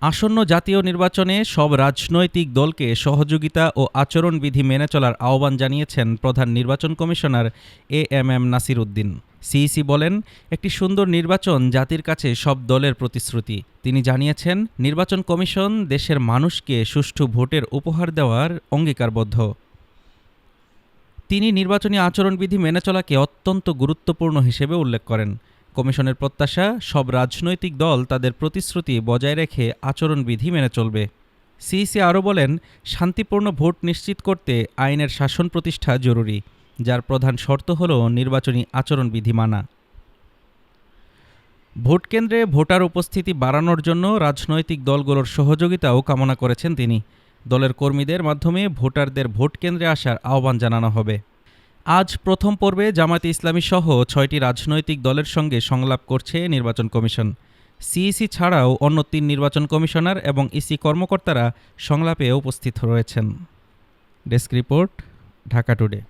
আসন্ন জাতীয় নির্বাচনে সব রাজনৈতিক দলকে সহযোগিতা ও আচরণবিধি মেনে চলার আহ্বান জানিয়েছেন প্রধান নির্বাচন commissioner AMM Nasir Uddin. CEC বলেন, একটি সুন্দর নির্বাচন জাতির কাছে সব দলের প্রতিশ্রুতি। তিনি জানিয়েছেন, নির্বাচন কমিশন দেশের মানুষকে সুষ্ঠু ভোটের উপহার দেওয়ার অঙ্গীকারবদ্ধ। তিনি নির্বাচনী আচরণবিধি মেনে চলাকে অত্যন্ত গুরুত্বপূর্ণ হিসেবে উল্লেখ করেন। কমিশনের প্রত্যাশা, সব রাজনৈতিক দল তাদের প্রতিশ্রুতি বজায় রেখে আচরণবিধি মেনে চলবে। সিইসি আরও বলেন, শান্তিপূর্ণ ভোট নিশ্চিত করতে আইনের শাসন প্রতিষ্ঠা জরুরি, যার প্রধান শর্ত হল নির্বাচনী আচরণবিধি মানা। ভোট কেন্দ্রে ভোটার উপস্থিতি বাড়ানোর জন্য রাজনৈতিক দলগুলোর সহযোগিতাও কামনা করেছেন তিনি। দলের কর্মীদের মাধ্যমে ভোটারদের ভোট কেন্দ্রে আসার আহ্বান জানানো হবে। আজ প্রথম পর্বে জামায়াতে ইসলামী সহ ৬টি রাজনৈতিক দলের সঙ্গে সংলাপ করছে নির্বাচন কমিশন। সিইসি ছাড়াও অন্য ৩ নির্বাচন কমিশনার এবং ইসি কর্মকর্তারা সংলাপে উপস্থিত রয়েছেন। Desk report, Dhaka today.